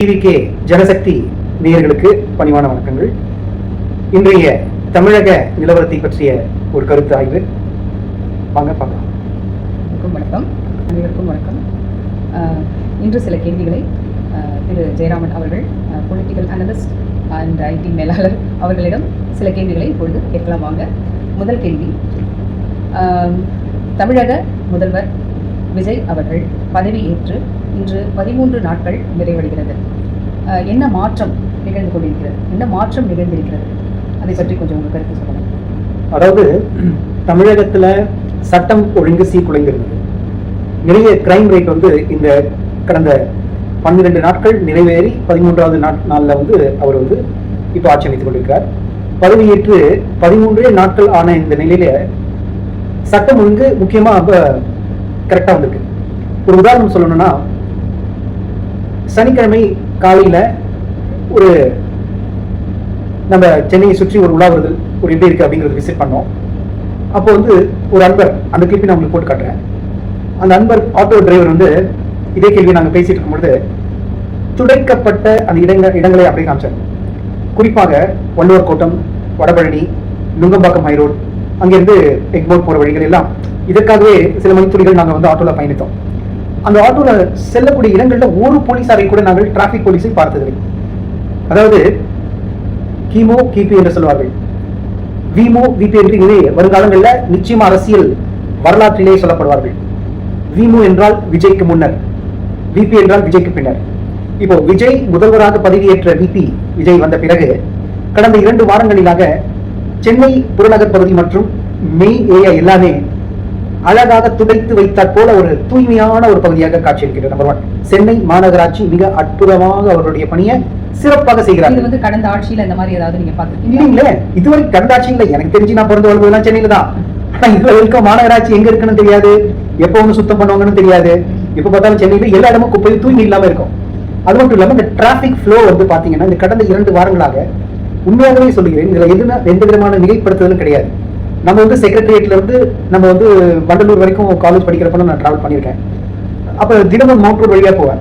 TVK Janshakti நேயர்களுக்கு பணிவான வணக்கங்கள். இன்றைய தமிழக நிலவரத்தை பற்றிய ஒரு கருத்து ஆய்வு. வாங்க பார்க்கலாம். வணக்கம், அனைவருக்கும் வணக்கம். இன்று சில கேள்விகளை திரு ஜெயராமன் அவர்கள், பொலிட்டிக்கல் அனலிஸ்ட் அண்ட் ஐடி மேலாளர் அவர்களிடம் சில கேள்விகளை இப்பொழுது கேட்கலாம். வாங்க. முதல் கேள்வி, தமிழக முதல்வர் விஜய் அவர்கள் பதவி ஏற்று இன்று 13 நாட்கள் நிறைவடைகிறது. என்ன மாற்றம் நிகழ்ந்து கொண்டிருக்கிறது, என்ன மாற்றம் நிகழ்ந்திருக்கிறது, அதை பற்றி கொஞ்சம் உங்கள் கருத்து சொல்லலாம். அதாவது தமிழகத்தில் சட்டம் ஒழுங்கு சீர்குலைந்திருந்தது. நிறைய கிரைம் ரேட் வந்து இந்த கடந்த 12 நாட்கள் நிறைவேறி 13வது நாளில் வந்து அவர் வந்து இப்போ ஆட்சி அமைத்துக் கொண்டிருக்கிறார். பதவியேற்று 13 நாட்கள் ஆன இந்த நிலையில சட்டம் ஒழுங்கு முக்கியமாக கரெக்டாக வந்திருக்கு. ஒரு உதாரணம் சொல்லணும்னா, சனிக்கிழமை காலையில் ஒரு நம்ம சென்னையை சுற்றி ஒரு உலாவுறுதல் ஒரு எப்படி இருக்கு அப்படிங்கிறது விசிட் பண்ணோம். அப்போ வந்து ஒரு அன்பர், அந்த கிளிப்பை நான் உங்களுக்கு போட்டு காட்டுறேன். அந்த அன்பர் ஆட்டோ டிரைவர் வந்து இதே கேள்வி நாங்கள் பேசிட்டு இருக்கும்பொழுது துடைக்கப்பட்ட அந்த இடங்களை அப்படியே காமிச்சார். குறிப்பாக வள்ளுவர் கோட்டம், வடபழனி, நுங்கம்பாக்கம் ஹைரோட், அங்கிருந்து எக்மோர் போகிற வழிகள் எல்லாம் இதற்காகவே சில மணித்துளிகள் நாங்கள் வந்து ஆட்டோவில் பயணித்தோம். அந்த ஆட்டோவில் செல்லக்கூடிய இடங்களில் ஒரு போலீஸாரை கூட நாங்கள் டிராஃபிக் போலீஸை பார்த்ததில்லை. அதாவது கிமு கிபி என்று சொல்வார்கள், விமு விபி என்று வருங்காலங்களில் நிச்சயமா அரசியல் வரலாற்றிலே சொல்லப்படுவார்கள். விமு என்றால் விஜய்க்கு முன்னர், விபி என்றால் விஜய்க்கு பின்னர். இப்போ விஜய் முதல்வராக பதவியேற்ற விபி விஜய் வந்த பிறகு கடந்த 2 வாரங்களிலாக சென்னை புறநகர் பகுதி மற்றும் மெயின் ஏரியா எல்லாமே அழகாக துடைத்து வைத்தாற் போல ஒரு தூய்மையான ஒரு பகுதியாக காட்சியளிக்கிறது. நம்பர் 1, சென்னை மாநகராட்சி மிக அற்புதமாக அவருடைய பணியை சிறப்பாக செய்கிறார். இது வந்து கடந்த ஆட்சியில இந்த மாதிரி ஏதாவது நீங்க பாத்துருக்கீங்களா? இல்லைங்களே, இதுவரை கடந்த ஆட்சியில எனக்கு தெரிஞ்சு நான் பிறந்து வளர்ந்ததுலாம் சென்னையில தான். ஆனா இதுல இருக்க மாநகராட்சி எங்க இருக்குன்னு தெரியாது, எப்ப வந்து சுத்தம் பண்ணுவாங்கன்னு தெரியாது. எப்ப பார்த்தாலும் சென்னையில எல்லா இடமும் குப்பை தூய்மை இல்லாம இருக்கும். அது மட்டும் இல்லாம இந்த டிராபிக் ஃப்ளோ வந்து பாத்தீங்கன்னா இந்த கடந்த 2 வாரங்களாக உண்மையாகவே சொல்லுகிறேன், இதுல எந்த விதமான மிகைப்படுத்துதலும் கிடையாது. நம்ம வந்து செக்ரட்டரியேட்ல இருந்து நம்ம வந்து வண்டலூர் வரைக்கும் காலேஜ் படிக்கிறப்ப நான் டிராவல் பண்ணியிருக்கேன். அப்போ தினமும் மவுண்ட் ரோட் வழியாக போவேன்.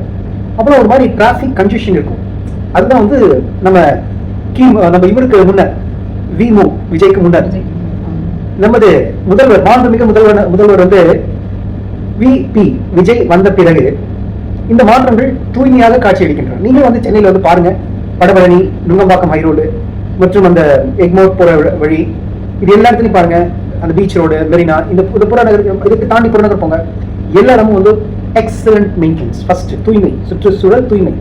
அப்புறம் ஒரு மாதிரி டிராஃபிக் கன்ஜெஷன் இருக்கும். அதுதான் வந்து நம்ம இவருக்கு முன்னர் விமு விஜய்க்கு முன்னர் நமது முதல்வர் மாண்புமிகு முதல்வர் வந்து விபி விஜய் வந்த பிறகு இந்த மாற்றங்கள் தூய்மையாக காட்சியளிக்கின்றன. நீங்கள் வந்து சென்னையில் வந்து பாருங்க, வடபழனி, நுங்கம்பாக்கம் ஹைரோடு மற்றும் அந்த எக்மோர் போற வழி, இது எல்லா இடத்துலையும் பாருங்க, அந்த பீச் ரோடு, மெரினா, இந்த புறநகர், இதுக்கு தாண்டி புறநகர் போங்க, எல்லா இடமும் வந்து எக்ஸலண்ட் மெயின்டெனன்ஸ். ஃபர்ஸ்ட் தூய்மை, சுற்றுச்சூழல் தூய்மை.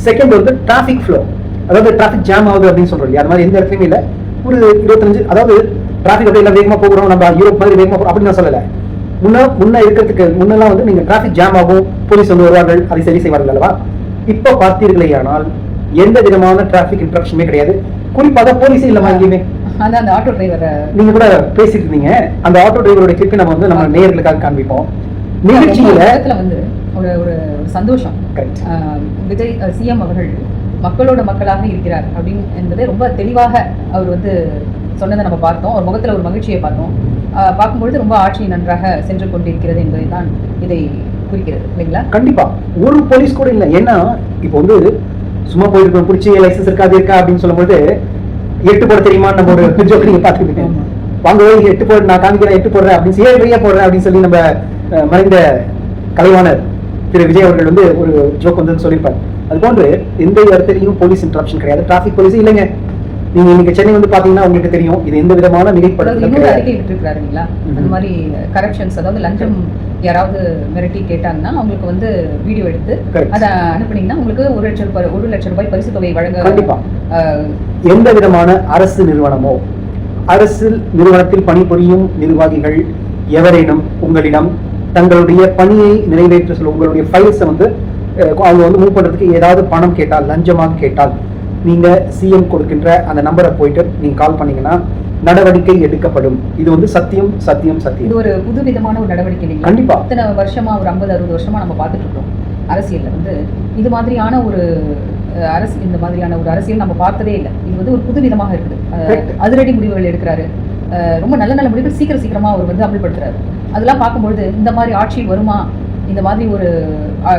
செகண்ட் வந்து டிராஃபிக் ஃப்ளோ, அதாவது டிராஃபிக் ஜாம் ஆகுது அப்படின்னு சொல்றோம் இல்லையா, அது மாதிரி எந்த இடத்துலையுமே இல்லை. ஒரு 25, அதாவது டிராஃபிக் அப்படியே எல்லாம் வேகமாக போகிறோம், நம்ம யூரோப் மாதிரி வேகமாக போகிறோம் அப்படின்னு நான் சொல்லலை. முன்ன இருக்கிறதுக்கு முன்னெல்லாம் வந்து நீங்க டிராஃபிக் ஜாம் ஆகும், போலீஸ் வந்து வருவார்கள், அதை சரி செய்வார்கள் அல்லவா. இப்போ பார்த்தீர்களே ஆனால் எந்த விதமான டிராஃபிக் இன்டரப்ஷனுமே கிடையாது. குறிப்பாக போலீஸே இல்லமா எங்கேயுமே. அந்த ஆட்டோ டிரைவர் நீங்க கூட பேசிட்டு இருந்தீங்க, அந்த ஆட்டோ டிரைவரோட கிளிப்பை நம்ம வந்து நம்ம நேயர்களுக்காக காண்பிப்போம். நிகழ்ச்சியில வந்து ஒரு சந்தோஷம், விஜய் சிஎம் அவர்கள் மக்களோட மக்களாக இருக்கிறார் அப்படின்னு என்பதை ரொம்ப தெளிவாக அவர் வந்து சொன்னதை நம்ம பார்த்தோம். ஒரு முகத்துல ஒரு மகிழ்ச்சியை பார்த்தோம். பார்க்கும்பொழுது ரொம்ப ஆட்சி நன்றாக சென்று கொண்டிருக்கிறது என்பதை தான் இதை குறிக்கிறது இல்லைங்களா? கண்டிப்பா ஒரு போலீஸ் கூட இல்லை. ஏன்னா இப்போ வந்து சும்மா போயிருக்கோம், பிடிச்சி லைசன்ஸ் இருக்கா அது இருக்கா அப்படின்னு சொல்லும்போது 8 போட தெரியுமான்னு நம்ம ஒரு ஜோக் நீங்க பார்த்துக்கிட்டேன். வாங்க 8 போட நான் காமிக்கிறேன், 8 போடுறேன் அப்படின்னு 7 வழியா போடுறேன் அப்படின்னு சொல்லி நம்ம மறைந்த கலைவாணர் திரு விஜய் அவர்கள் வந்து ஒரு ஜோக் வந்து சொல்லியிருப்பார். அது போன்று எந்த இடத்துலையும் போலீஸ் இன்டரப்ஷன் கிடையாது, டிராபிக் போலீஸ் இல்லைங்க. நீங்க இன்னைக்கு சென்னை வந்து பாத்தீங்கன்னா உங்களுக்கு தெரியும், இது எந்த விதமான மிகைப்படுத்தலும் அறிக்கை விட்டுருக்காருங்களா? அந்த மாதிரி கரப்ஷன்ஸ், அதாவது லஞ்சம் யாராவது மிரட்டி கேட்டாங்கன்னா அவங்களுக்கு வந்து வீடியோ எடுத்து அதை அனுப்புனீங்கன்னா உங்களுக்கு 1 லட்சம் ரூபாய் பரிசு தொகை வழங்க. கண்டிப்பா எந்த விதமான அரசு நிறுவனமோ, அரசு நிறுவனத்தில் பணிபுரியும் நிர்வாகிகள் எவரேனும் உங்களிடம் தங்களுடைய பணியை நிறைவேற்ற சொல்ல உங்களுடைய ஃபைல்ஸை வந்து அவங்க வந்து மூவ் பண்றதுக்கு ஏதாவது பணம் கேட்டால், லஞ்சமாக கேட்டால், நீங்க சிஎம் கொடுக்கின்ற அந்த நம்பரை போயிட்டு நீங்க கால் பண்ணீங்கன்னா நடவடிக்கை எடுக்கப்படும். இது வந்து சத்தியம் சத்தியம் சத்தியம். இது ஒரு புது விதமான ஒரு நடவடிக்கை. கண்டிப்பா இத்தனை வருஷமா, ஒரு 50-60 வருஷமா நம்ம பார்த்துட்டு இருக்கோம் அரசியல்ல வந்து இது மாதிரியான ஒரு இந்த மாதிரியான ஒரு அரசியல் நம்ம பார்த்ததே இல்லை. இது வந்து ஒரு புது விதமாக இருக்குது. அதிரடி முடிவுகள் எடுக்கிறாரு, ரொம்ப நல்ல நல்ல முடிவுகள் சீக்கிரமா அவர் வந்து அமல்படுத்துறாரு. அதெல்லாம் பார்க்கும்பொழுது இந்த மாதிரி ஆட்சி வருமா இந்த மாதிரி ஒரு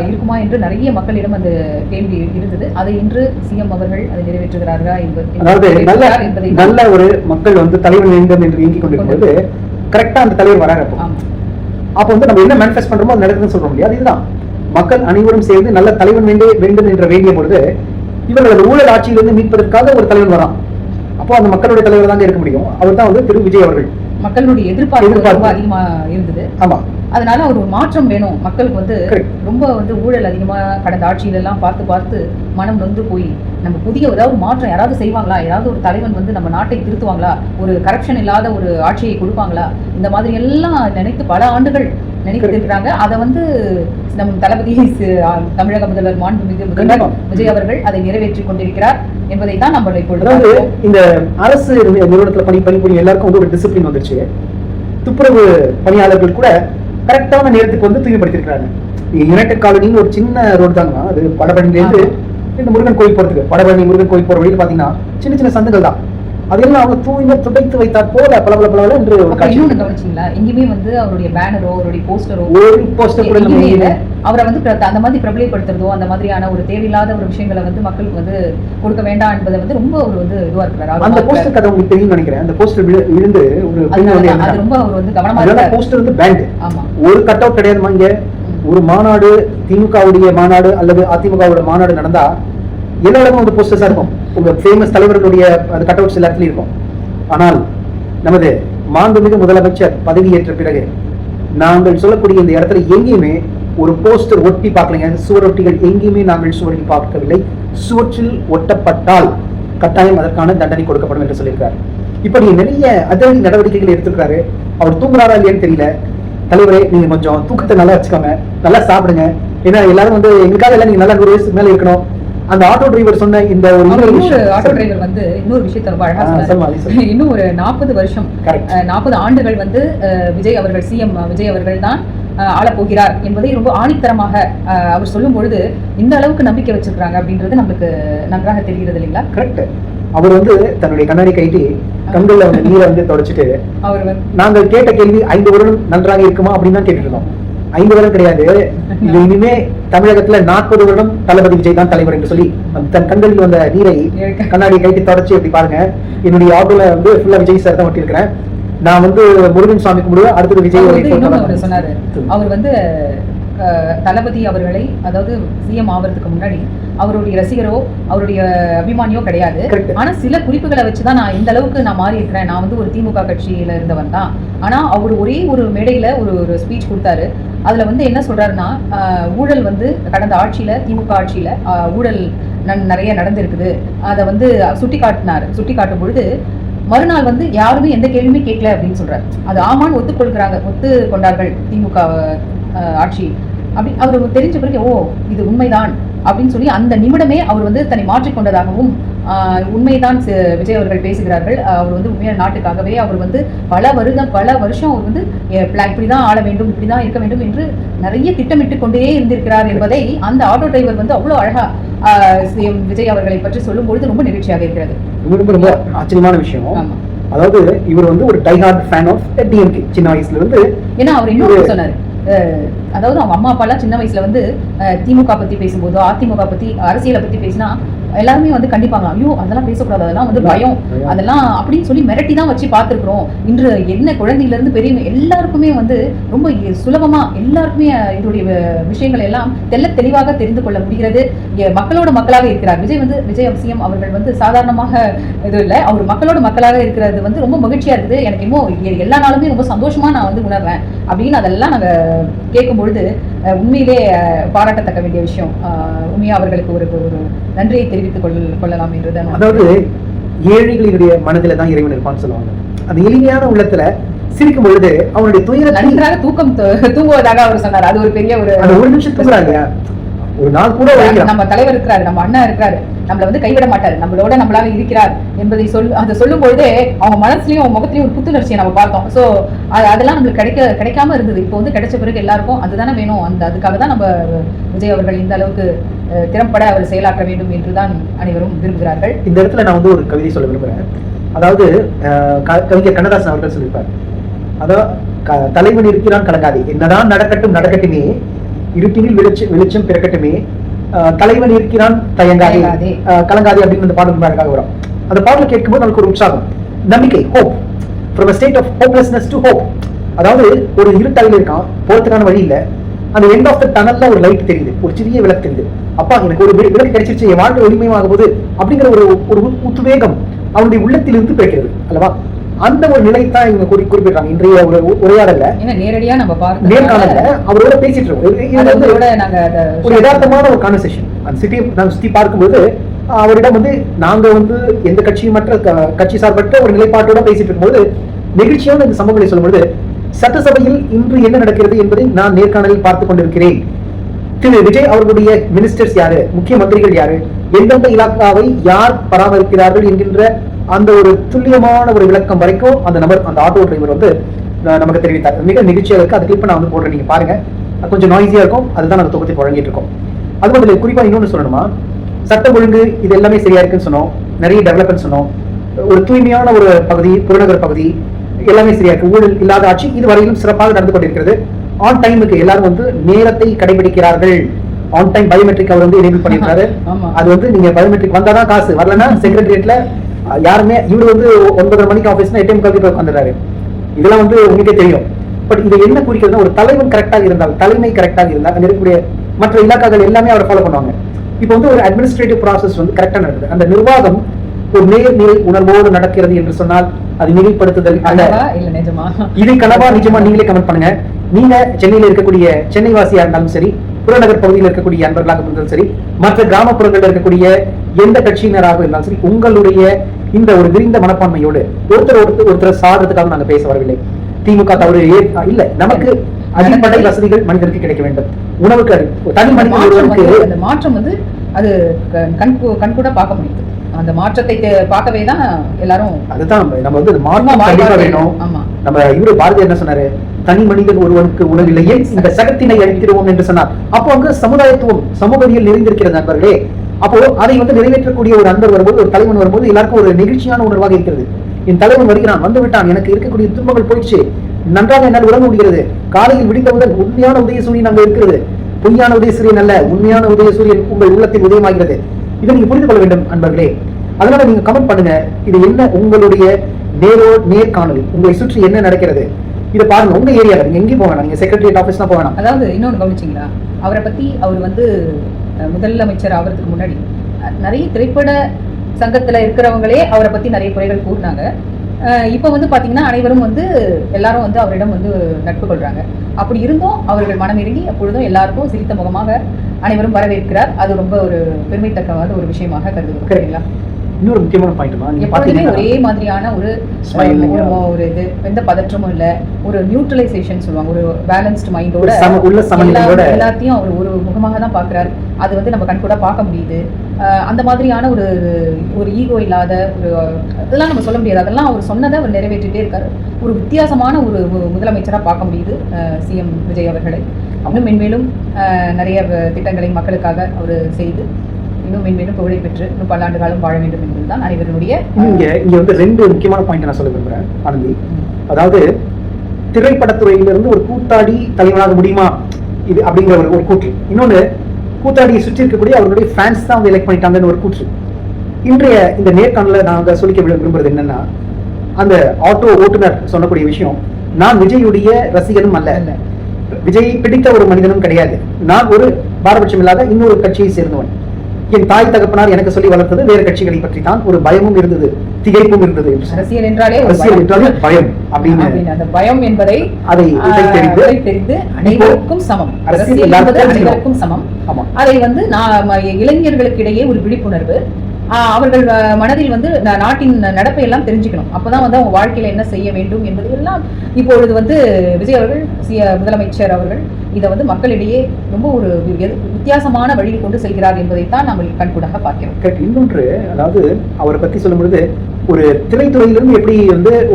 இருக்குமா என்று நிறைய மக்களிடம் அந்த கேள்வி இருந்தது. அதை இன்று சிஎம் அவர்கள் அதை நிறைவேற்றுகிறார்களா என்பதை நல்ல ஒரு மக்கள் வந்து தலைவர் வேண்டும் என்று இயங்கிக் கொண்டிருக்கும்போது கரெக்டா அந்த தலைவர் வராரு. அப்போ வந்து நம்ம என்ன மேனிஃபெஸ்ட் பண்றோமோ அது நடக்குதுன்னு சொல்ல முடியாது. இதுதான் மக்கள் அனைவரும் சேர்ந்து நல்ல தலைவன் வேண்டும் என்ற வேண்டிய பொழுது இவர்களது ஊழல் ஆட்சியிலிருந்து மீட்பதற்காக ஒரு தலைவன் வரான். அப்போ அந்த மக்களுடைய தலைவர் தான் இருக்க முடியும். அவர் தான் வந்து திரு விஜய் அவர்கள். மக்களுடைய எதிர்பார்ப்பு அதிகமா இருந்தது. ஆமா, அதனால ஒரு மாற்றம் வேணும். மக்களுக்கு வந்து ரொம்ப வந்து ஊழல் அதிகமா கடந்த ஆட்சியில எல்லாம் பார்த்து மனம் நொந்து போய் நம்ம புதிய ஏதாவது மாற்றம் யாராவது செய்வாங்களா, ஏதாவது ஒரு தலைவன் வந்து நம்ம நாட்டை திருத்துவாங்களா, ஒரு கரப்ஷன் இல்லாத ஒரு ஆட்சியை கொடுப்பாங்களா, இந்த மாதிரி எல்லாம் நினைத்து பல ஆண்டுகள் நினைத்து இருக்கிறாங்க. அதை வந்து நம் தளபதி தமிழக முதல்வர் மாண்புமிகு முதல்வர் விஜய் அவர்கள் அதை நிறைவேற்றி கொண்டிருக்கிறார் என்பதை தான் நம்ம இப்பொழுது இந்த அரசு நிறுவனத்துல பணிபுரியும் எல்லாருக்கும் வந்து ஒரு டிசிப்ளின் வந்துருச்சு. துப்புரவு பணியாளர்கள் கூட கரெக்டான நேரத்துக்கு வந்து தூய்மைப்படுத்திருக்காங்க. யுனைடெட் காலனின்னு ஒரு சின்ன ரோடு தாங்க, அது வடபழனிலேருந்து இந்த முருகன் கோயில் போறதுக்கு, வடபழனி முருகன் கோயில் போற வழியில் பாத்தீங்கன்னா சின்ன சின்ன சந்துகள் தான். அதெல்லாம் அவங்க தூய்மை துடைத்து வைத்தார் போல பல என்று ஒரு காட்சி. கவனிச்சிங்களா? எங்கேயுமே வந்து அவருடைய பேனரோ அவருடைய போஸ்டரோ ஒரு போஸ்டர் கூட அவரை வந்து அந்த மாதிரி பிரபலப்படுத்துறதோ அந்த மாதிரியான ஒரு தேவையில்லாத ஒரு விஷயங்களை வந்து மக்களுக்கு வந்து கொடுக்க வேண்டாம் என்பதை வந்து ரொம்ப அவர் வந்து இதுவா இருக்கிறார். அந்த போஸ்டர் கதை உங்களுக்கு தெரியும் நினைக்கிறேன். அந்த போஸ்டர் விழுந்து ஒரு அது ரொம்ப அவர் வந்து கவனமா இருக்கார். போஸ்டர் வந்து பேண்ட். ஆமா, ஒரு கட் அவுட் கிடையாதுமா. இங்க ஒரு மாநாடு, திமுகவுடைய மாநாடு அல்லது அதிமுகவுடைய மாநாடு நடந்தா எல்லா இடமும் வந்து போஸ்டர்ஸா இருக்கும். உங்க ஃபேமஸ் தலைவர்களுடைய அந்த கட் அவுட்ஸ் எல்லா இடத்துலயும் இருக்கும். ஆனால் நமது மாண்புமிகு முதலமைச்சர் பதவியேற்ற பிறகு நாங்கள் சொல்லக்கூடிய இந்த இடத்துல எங்கேயுமே ஒரு போஸ்டர் ஒட்டி பார்க்கலைங்க. சுவரொட்டிகள் எங்கேயுமே நாங்கள் சுவரில் பார்க்கவில்லை. சுவற்றில் ஒட்டப்பட்டால் கட்டாயம் அதற்கான தண்டனை கொடுக்கப்படும் என்று சொல்லியிருக்காரு. இப்படி நிறைய அதிரடி நடவடிக்கைகள் எடுத்திருக்காரு. அவர் தூங்குறாரா இல்லையான்னு தெரியல. தலைவரே, நீங்க கொஞ்சம் தூக்கத்தை நல்லா வச்சுக்கோங்க, நல்லா சாப்பிடுங்க. ஏன்னா எல்லாரும் வந்து எங்களுக்காக எல்லாம் நீங்க நல்லா 100 வயசுக்கு மேல இருக்கணும். அந்த ஆட்டோ டிரைவர் சொன்ன இந்த ஒரு ஆட்டோ டிரைவர் வந்து இன்னொரு விஷயத்தை ரொம்ப அழகா சொன்னாரு. இன்னும் ஒரு 40 வருஷம் 40 ஆண்டுகள் வந்து விஜய் அவர்கள் சிஎம் விஜய் அவர்கள் தான் ஆளப்போகிறார் என்பதை ரொம்ப ஆணித்தரமாக அவர் சொல்லும் பொழுது இந்த அளவுக்கு நம்பிக்கை வச்சிருக்காங்க அப்படின்றது நம்மளுக்கு நன்றாக தெரிகிறது இல்லைங்களா? கரெக்ட். அவர் வந்து தன்னுடைய கண்ணாடி கைட்டி கண்கள்ல வந்து நீரை வந்து தொடச்சிட்டு அவர் நாங்கள் கேட்ட கேள்வி 5 வருடம் நன்றாக இருக்குமா அப்படின்னு தான் கேட்டுட்டு இருந்தோம். 5 வருடம் கிடையாது, இது இனிமே தமிழகத்துல 40 வருடம் தளபதி விஜய் தான் தலைவர் என்று சொல்லி தன் கண்களில் வந்த நீரை கண்ணாடி கைட்டி தொடச்சி எப்படி பாருங்க. என்னுடைய ஆட்டோல வந்து ஃபுல்லா விஜய் சார் தான் ஒட்டியிருக்கிறேன். நான் வந்து முருகன் சாமி கும்பிடுவேன், அடுத்தது விஜய் சொன்னாரு. அவர் வந்து தளபதி அவர்களை, அதாவது சிஎம் ஆவறதுக்கு முன்னாடி அவருடைய ரசிகரோ அவருடைய அபிமானியோ கிடையாது. ஆனா சில குறிப்புகளை வச்சுதான் நான் இந்த அளவுக்கு நான் மாறி இருக்கிறேன். நான் வந்து ஒரு திமுக கட்சியில இருந்தவன் தான். ஆனா அவர் ஒரே ஒரு மேடையில ஒரு ஸ்பீச் கொடுத்தாரு. அதுல வந்து என்ன சொல்றாருன்னா, ஊழல் வந்து கடந்த ஆட்சியில திமுக ஆட்சியில ஊழல் நிறைய நடந்திருக்குது. அதை வந்து சுட்டி காட்டும் பொழுது மறுநாள் வந்து யாருமே எந்த கேள்வியுமே கேட்கல அப்படின்னு சொல்றாரு. அது ஆமான்னு ஒத்துக்கொண்டார்கள் திமுக ஆட்சி அப்படி அவர் தெரிஞ்ச பிறகு ஓ இது உண்மைதான் அப்படின்னு சொல்லி அந்த நிமிடமே அவர் வந்து தன்னை மாற்றிக்கொண்டதாகவும் உண்மைதான் விஜய் அவர்கள் பேசுகிறார்கள். அவர் வந்து உண்மையான நாட்டுக்காகவே அவர் வந்து பல வருஷம் அவர் வந்து இப்படிதான் ஆள வேண்டும், இப்படிதான் இருக்க வேண்டும் என்று நிறைய திட்டமிட்டு கொண்டே இருந்திருக்கிறார் என்பதை அந்த ஆட்டோ டிரைவர் வந்து அவ்வளவு அழகா சிஎம் விஜய் அவர்களை பற்றி சொல்லும் பொழுது ரொம்ப நிகழ்ச்சியாக இருக்கிறது. ரொம்ப ஆச்சரியமான விஷயம். அதாவது இவர் வந்து ஒரு டைஹார்ட் ஃபேன் ஆஃப் டிஎம்கே சின்ன வயசுல இருந்து. ஏன்னா அவர் இன்னொரு சொன்னாரு, அதாவது அவங்க அம்மா அப்பா எல்லாம் சின்ன வயசுல வந்து திமுக பத்தி பேசும்போதோ அதிமுக பத்தி அரசியலை பத்தி பேசினா எல்லாருமே வந்து கண்டிப்பாங்க, ஐயோ அதெல்லாம் பேசக்கூடாது, அதெல்லாம் வந்து பயம், அதெல்லாம் அப்படின்னு சொல்லி மிரட்டி தான் வச்சு பார்த்துருக்குறோம். இன்று என்ன குழந்தையில இருந்து பெரிய எல்லாருக்குமே வந்து ரொம்ப சுலபமா எல்லாருக்குமே இதோடைய விஷயங்கள் எல்லாம் தெளிவாக தெரிந்து கொள்ள முடிகிறது. மக்களோட மக்களாக இருக்கிறார் விஜய் சிஎம் அவர்கள் வந்து சாதாரணமாக இது இல்லை, அவர் மக்களோட மக்களாக இருக்கிறது வந்து ரொம்ப மகிழ்ச்சியா இருக்குது. எனக்கு இன்னும் எல்லா நாளுமே ரொம்ப சந்தோஷமா நான் வந்து உணர்றேன் அப்படின்னு அதெல்லாம் நாங்க கேட்கும் பொழுது உண்மையிலே பாராட்டத்தக்க வேண்டிய விஷயம். உண்மையா அவர்களுக்கு ஒரு நன்றியை தெரிவித்துக் கொள்ளலாம் என்றது. அதாவது ஏழைகளுடைய மனதில தான் இறைவன் இருப்பான்னு சொல்லுவாங்க. அந்த எளிமையான உள்ளத்துல சிரிக்கும் பொழுது அவனுடைய துயர நன்றாக தூங்குவதாக அவர் சொன்னார். அது ஒரு பெரிய ஒரு நிமிஷம் தூங்குறாங்க. ஒரு நாள் கூட நம்ம தலைவர் இருக்கிறாரு, நம்ம அண்ணா இருக்கிறாரு, நம்மள வந்து கைவிட மாட்டாரு, நம்மளாக இருக்கிறார் என்பதை அதை சொல்லும் பொழுதே அவங்க மனசுலயும் அவங்க முகத்திலயும் ஒரு புத்துணர்ச்சியை நம்ம பார்த்தோம். சோ அதெல்லாம் நம்மளுக்கு கிடைக்காம இருந்தது. இப்போ வந்து கிடைச்ச பிறகு எல்லாருக்கும் அதுதானே வேணும். அதுக்காக தான் நம்ம விஜய் அவர்கள் இந்த அளவுக்கு திறம்பட அவர் செயலாற்ற வேண்டும் என்றுதான் அனைவரும் விரும்புகிறார்கள். இந்த இடத்துல நான் வந்து ஒரு கவிதை சொல்ல விரும்புகிறேன். அதாவது கவிஞர் கண்ணதாசன் அவர்கள் சொல்லியிருப்பார், அதாவது தலைவன் இருக்கிறான் கலங்காதே, என்னதான் நடக்கட்டுமே இருட்டினில் வெளிச்சம் பிறக்கட்டுமே, தலைவன் இருக்கிறான் தயங்காதே, கலங்காதே அப்படின்னு அந்த பாடல் அழகாக வரும். அந்த பாடலை கேட்கும்போது நமக்கு ஒரு உற்சாகம், நம்பிக்கை, hope, from a state of hopelessness to hope. அதாவது ஒரு இருட்டாயில் இருக்கான், போறதுக்கான வழி இல்லை, அந்த எண்ட் ஆஃப் த டனல்ல ஒரு லைட் தெரியுது, ஒரு சிறிய விளக்கு தெரியுது. அப்பா எனக்கு ஒரு விளக்கு கிடைச்சிருச்சு, என் வாழ்க்கை ஒளிமயமாகும் போது அப்படிங்கிற ஒரு உத்வேகம் அவனுடைய உள்ளத்திலிருந்து பிறக்கிறது அல்லவா? அந்த ஒரு நிலை தான் இவங்க குறிப்பிடுறாங்க இன்றைய ஒரு உரையாடல. நேரடியா நம்ம நேர்காணல அவரோட பேசிட்டு இருக்கோம். ஒரு யதார்த்தமான ஒரு கான்வர்சேஷன். அந்த சிட்டியை நான் சுத்தி பார்க்கும்போது அவரிடம் நாங்க எந்த கட்சியுமற்ற கட்சி சார்பற்ற ஒரு நிலைப்பாட்டோட பேசிட்டு இருக்கும்போது நெகிழ்ச்சியான இந்த சம்பவங்களை சொல்லும்போது, சட்டசபையில் இன்று என்ன நடக்கிறது என்பதை நான் நேர்காணலில் பார்த்துக் கொண்டிருக்கிறேன். திரு விஜய் அவர்களுடைய மினிஸ்டர்ஸ் யாரு, முக்கிய மந்திரிகள் யாரு, எந்தெந்த இலாக்காவை யார் பராமரிக்கிறார்கள் என்கின்ற அந்த ஒரு துல்லியமான ஒரு விளக்கம் வரைக்கும் அந்த நபர், அந்த ஆட்டோ டிரைவர் நமக்கு தெரிவித்தார். மிக நிகழ்ச்சியாக இருக்கு. அது கிளிப் நான் போடுறேன், நீங்க பாருங்க. கொஞ்சம் நாய்ஸியா இருக்கும், அதுதான் நாங்கள் தொகுதி வழங்கிட்டு இருக்கோம். அது மட்டும் குறிப்பா இன்னொன்னு சொல்லணுமா, சட்டம் ஒழுங்கு இது எல்லாமே சரியா இருக்குன்னு சொன்னோம், நிறைய டெவலப்மெண்ட் சொன்னோம், ஒரு தூய்மையான ஒரு பகுதி, புறநகர் பகுதி எல்லாமே சரியா இருக்கு, ஊழல் இல்லாத ஆட்சி இதுவரையிலும் சிறப்பாக நடந்து கொண்டிருக்கிறது. ஆன் டைமுக்கு எல்லாரும் நேரத்தை கடைபிடிக்கிறார்கள். ஆன் டைம் பயோமெட்ரிக் அவர் எனேபிள் பண்ணிருக்காரு. அது நீங்க பயோமெட்ரிக் வந்தாதான் காசு, வரலன்னா செக்ரட்டரியேட்ல யாருமே இவரு 9:30 மணிக்கு ஆபீஸ்னா 8 மணிக்கு போய் உட்காந்துறாரு. இதெல்லாம் உங்களுக்கே தெரியும். பட் இது என்ன குறிக்கிறதுனா, ஒரு தலைவன் கரெக்டாக இருந்தால், தலைமை கரெக்டாக இருந்தால் அங்க இருக்கக்கூடிய மற்ற இலாக்காக்கள் எல்லாமே அவர் ஃபாலோ பண்ணுவாங்க. இப்போ ஒரு அட்மினிஸ்ட்ரேட்டிவ் ப்ராசஸ் கரெக்டா நடக்குது, அந்த நிர்வாகம் ஒரு நேர்நிலை உணர்வோடு நடக்கிறது என்று சொன்னால் அது மிகைப்படுத்துதல் அல்ல. இது கனவா நிஜமா? நீங்களே கமெண்ட் பண்ணுங்க. நீங்க சென்னையில இருக்கக்கூடிய சென்னை வாசியா இருந்தாலும் சரி, புறநகர் பகுதியில் இருக்கக்கூடிய அன்பர்களாக இருந்தாலும் சரி, மற்ற கிராமப்புறங்களில் இருக்கக்கூடிய எந்த கட்சியினராக இருந்தாலும் சரி, உங்களுடைய இந்த ஒரு விரிந்த மனப்பான்மையோடு ஒருத்தர் சாடுறதுக்காக நாங்க பேச வரவில்லை. திமுக தவறு இல்ல, நமக்கு அடிப்படை வசதிகள் மனிதருக்கு கிடைக்க வேண்டும். உணவுக்கு தனி மனிதர்களுக்கு அந்த மாற்றம் அது கண்கூட பார்க்க முடியுது. அந்த மாற்றத்தை பார்க்கவே தான் எல்லாரும் அதுதான் நம்ம மாற்றம் கண்டிப்பா வேணும். நம்ம இவரு பாரதி என்ன சொன்னாரு, தனி மனிதன் ஒருவனுக்கு உணவில்லையே இந்த சகத்தினை அழித்திடுவோம் என்று சொன்னார். அப்போ சமுதாயத்துவம் சமூகவியல் நிறைந்திருக்கிறது நண்பர்களே. அப்போ அதை நிறைவேற்றக்கூடிய ஒரு அன்பர் வரும்போது, ஒரு தலைவன் வரும்போது எல்லாருக்கும் ஒரு நெகிழ்ச்சியான உணர்வாக இருக்கிறது. என் தலைவன் வருகிறான், வந்து விட்டான், எனக்கு இருக்கக்கூடிய துன்பங்கள் போயிடுச்சு, நன்றாக என்னால் உறங்க முடிகிறது. காலையில் விடித்தவுடன் உண்மையான உதயசூரியன் அங்க இருக்கிறது. பொய்யான உதயசூரியன் அல்ல, உண்மையான உதயசூரியன் உங்கள் உள்ளத்தில் உதயமாகிறது. இதை நீங்க புரிந்து கொள்ள வேண்டும் அன்பர்களே. அதனால நீங்க கமெண்ட் பண்ணுங்க, இது என்ன உங்களுடைய நேர்காணல், உங்களை சுற்றி என்ன நடக்கிறது இதை பாருங்க. உங்க ஏரியால நீங்க எங்கேயும் போக வேணாம், நீங்க செக்ரட்டரியேட் ஆபீஸ் தான் போகணும். அதாவது இன்னொன்று கவனிச்சிங்களா, அவரை பத்தி அவர் முதலமைச்சர் ஆகிறதுக்கு முன்னாடி நிறைய திரைப்பட சங்கத்துல இருக்கிறவங்களே அவரை பத்தி நிறைய குறைகள் கூறினாங்க. இப்போ பாத்தீங்கன்னா அனைவரும் எல்லாரும் அவரிடம் நட்பு கொள்றாங்க. அப்படி இருந்தும் அவர்கள் மனம் இறங்கி அப்பொழுதும் எல்லாருக்கும் சிரித்த முகமாக அனைவரும் வரவேற்கிறார். அது ரொம்ப ஒரு பெருமைத்தக்க ஒரு விஷயமாக கருதுகிறீங்களா? இன்னொரு முக்கியமான பாயிண்ட், ஒரே மாதிரியான ஒரு இது எந்த பதற்றமும் இல்ல, ஒரு நியூட்ரலைசேஷன் சொல்லுவாங்க, ஒரு பேலன்ஸ்டு மைண்டோட எல்லாத்தையும் அவர் ஒரு முகமாக தான் பாக்குறாரு. அது நம்ம கண்கூட பார்க்க முடியுது. அந்த மாதிரியான ஒரு ஈகோ இல்லாத அதெல்லாம் நம்ம சொல்ல முடியாது. அதெல்லாம் அவர் சொன்னதை அவர் நிறைவேற்றிட்டே இருக்காரு. ஒரு வித்தியாசமான ஒரு முதலமைச்சரா பார்க்க முடியுது சிஎம் விஜய் அவர்களை. இன்னும் மென்மேலும் நிறைய திட்டங்களை மக்களுக்காக அவர் செய்து இன்னும் மென்மேலும் புகழை பெற்று இன்னும் பல ஆண்டு காலம் வாழ வேண்டும் என்பதுதான் அனைவருடைய. இங்க ரெண்டு முக்கியமான பாயிண்ட் நான் சொல்ல விரும்புறேன் ஆனந்தி. அதாவது திரைப்படத்துறையிலிருந்து ஒரு கூத்தாடி தலைவனாக முடியுமா இது அப்படிங்கிற ஒரு கூற்று. இன்னொன்னு, கூத்தாடியை சுற்றி இருக்கக்கூடிய அவர்களுடைய ஃபேன்ஸ் தான் எலெக்ட் பண்ணிட்டாங்கன்னு ஒரு கூற்று. இன்றைய இந்த நேர்காணல நாங்க சொல்லிக்க விரும்புறது என்னன்னா, அந்த ஆட்டோ ஓட்டுநர் சொல்லக்கூடிய விஷயம், நான் விஜயுடைய ரசிகனும் அல்ல, விஜய் பிடித்த ஒரு மனிதனும் கிடையாது, நான் ஒரு பாரபட்சம் இல்லாத இன்னொரு கட்சியை சேர்ந்தவன். என் தாய் தகப்பனார் எனக்கு சொல்லி வளர்த்தது வேறு கட்சிகளை பற்றி தான். ஒரு பயமும் இருந்தது, திகைப்பும் இருந்தது. அரசியல் என்றாலே பயம் அப்படின்னு, அந்த பயம் என்பதை அதை தெரிந்து அனைவருக்கும் சமம், அரசியல் அனைவருக்கும் சமம். அதை இளைஞர்களுக்கு இடையே ஒரு விழிப்புணர்வு, அவர்கள் மனதில் நாட்டின் நடப்பை எல்லாம் தெரிஞ்சுக்கணும். அப்பதான் அவங்க வாழ்க்கையில என்ன செய்ய வேண்டும் என்பது எல்லாம் இப்பொழுது விஜய் அவர்கள் முதலமைச்சர் அவர்கள் இதை மக்களிடையே ரொம்ப ஒரு வித்தியாசமான வழியில் கொண்டு செல்கிறார் என்பதைத்தான் நம்ம கண்கூடாக பார்க்கிறோம். இன்னொன்று, அதாவது அவரை பத்தி சொல்லும் பொழுது ஒரு திரைத்துறையிலிருந்து எப்படி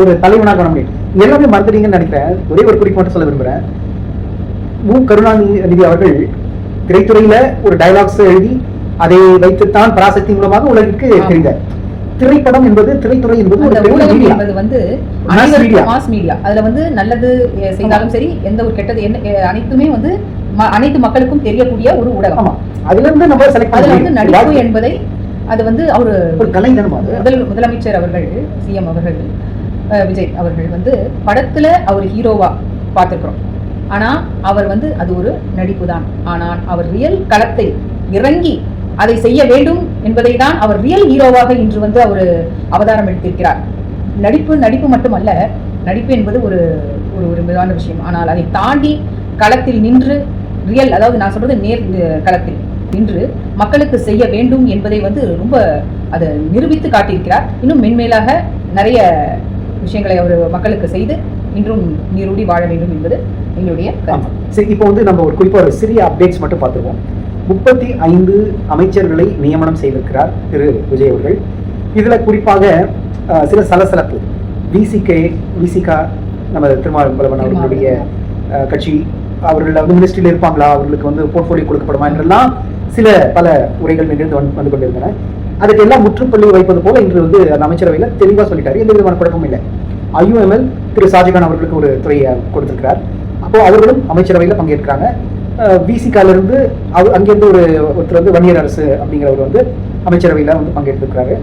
ஒரு தலைவனாக வர முடியும், எல்லாமே மறந்துட்டீங்கன்னு நினைக்கிறேன். ஒரே ஒரு குறிப்பு மட்டும் சொல்ல விரும்புறேன். மு. கருணாநிதி அவர்கள் திரைத்துறையில ஒரு டயலாக்ஸ் எழுதி அதை வைத்துத்தான் பராசக்தி மூலமாக உலகிற்கு தெரிந்த திரைப்படம் என்பது, திரைத்துறை என்பது மாஸ் மீடியா. அதுல நல்லது செய்தாலும் சரி, எந்த ஒரு கெட்டது அனைத்துமே அனைத்து மக்களுக்கும் தெரியக்கூடிய ஒரு ஊடகம். ஆமா, அதுல இருந்து நம்ம செலக்ட் அதுல வந்து நடிப்பு என்பதை அது வந்து அவரு ஒரு கலை தானமா. முதலமைச்சர் அவர்கள், சிஎம் அவர்கள், விஜய் அவர்கள் வந்து படத்துல அவர் ஹீரோவா பார்த்திருக்கிறோம். ஆனா அவர் வந்து அது ஒரு நடிப்பு தான். ஆனால் அவர் ரியல் களத்தை இறங்கி அதை செய்ய வேண்டும் என்பதை தான் அவர் ரியல் ஹீரோவாக இன்று வந்து அவர் அவதாரம் எடுத்திருக்கிறார். நடிப்பு மட்டுமல்ல, நடிப்பு என்பது ஒரு ஒரு மிதமான விஷயம். ஆனால் அதை தாண்டி களத்தில் நின்று ரியல், அதாவது நான் சொல்றது நேர் களத்தில் நின்று மக்களுக்கு செய்ய வேண்டும் என்பதை வந்து ரொம்ப அதை நிரூபித்து காட்டியிருக்கிறார். இன்னும் மென்மேலாக நிறைய விஷயங்களை அவர் மக்களுக்கு செய்து இன்றும் நீரூடி வாழ வேண்டும் என்பது எங்களுடைய கருத்து. சரி, இப்போ வந்து நம்ம ஒரு குறிப்பாக ஒரு சிறிய அப்டேட்ஸ் மட்டும் பார்த்துருவோம். 35 அமைச்சர்களை நியமனம் செய்திருக்கிறார் திரு விஜய் அவர்கள். இதுல குறிப்பாக சில சலசலப்பு, விசிகா நம்ம திருமாவளவன் அவர்களுடைய கட்சி, அவர்கள் வந்து மினிஸ்ட்ரியில் இருப்பாங்களா, அவர்களுக்கு வந்து போர்ட்போலியோ கொடுக்கப்படுமா என்றெல்லாம் பல உரைகள் நிகழ்ந்து வந்து கொண்டிருந்தன. அதுக்கு எல்லாம் முற்றுப்புள்ளி வைப்பது போல இன்று வந்து அந்த அமைச்சரவையில் தெளிவாக சொல்லிட்டாரு, எந்த விதமான குழப்பமும் இல்லை. IUML திரு ஷாஜகான் அவர்களுக்கு ஒரு துறையை கொடுத்திருக்கிறார். அப்போ அவர்களும் அமைச்சரவையில் பங்கேற்கிறாங்க. விசிகால இருந்து அங்கிருந்து ஒருத்தர் வந்து வன்னியர் அரசு அப்படிங்கிறவர் வந்து அமைச்சரவையில் வந்து பங்கேற்றிருக்கிறாரு.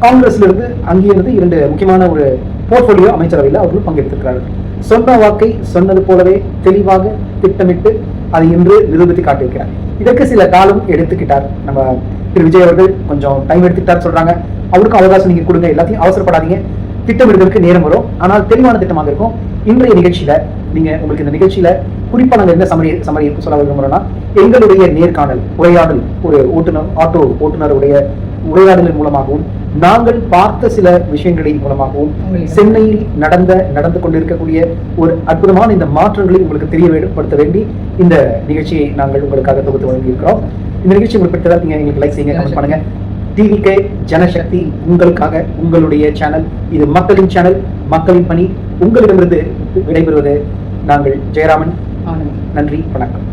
காங்கிரஸ்ல இருந்து அங்கிருந்து 2 முக்கியமான ஒரு போர்ட்போலியோ அமைச்சரவையில் அவர்கள் பங்கேற்றிருக்கிறார்கள். சொன்ன வாக்கை சொன்னது போலவே தெளிவாக திட்டமிட்டு அதை இன்று நிரூபித்து காட்டியிருக்கிறார். இதற்கு சில காலம் எடுத்துக்கிட்டார் நம்ம திரு விஜய் அவர்கள், கொஞ்சம் டைம் எடுத்துக்கிட்டார் சொல்றாங்க. அவருக்கும் அவகாசம் நீங்க கொடுங்க, எல்லாத்தையும் அவசரப்படாதீங்க, திட்டமிடுவதற்கு நேரம் வரும். ஆனால் தெளிவான திட்டமாக இருக்கும். இன்றைய நிகழ்ச்சியில உங்களுக்கு இந்த நிகழ்ச்சியில குறிப்பா நாங்கள் என்ன சமரி சொல்ல விரும்புகிறோம்னா, எங்களுடைய நேர்காணல் உரையாடல், ஒரு ஆட்டோ ஓட்டுநருடைய உரையாடலின் மூலமாகவும், நாங்கள் பார்த்த சில விஷயங்களின் மூலமாகவும், சென்னையில் நடந்து கொண்டிருக்கக்கூடிய ஒரு அற்புதமான இந்த மாற்றங்களை உங்களுக்கு தெரியப்படுத்த வேண்டி இந்த நிகழ்ச்சியை நாங்கள் உங்களுக்காக தொகுத்து வழங்கியிருக்கிறோம். இந்த நிகழ்ச்சி உங்களுக்கு பிடித்ததால் நீங்க எங்களுக்கு லைக் செய்யுங்க, கமெண்ட் பண்ணுங்க. டிவிகே ஜனசக்தி உங்களுக்காக, உங்களுடைய சேனல், இது மக்களின் சேனல், மக்களின் பணி. உங்களிடமிருந்து விடைபெறுவது நாங்கள் ஜெயராமன். நன்றி, வணக்கம்.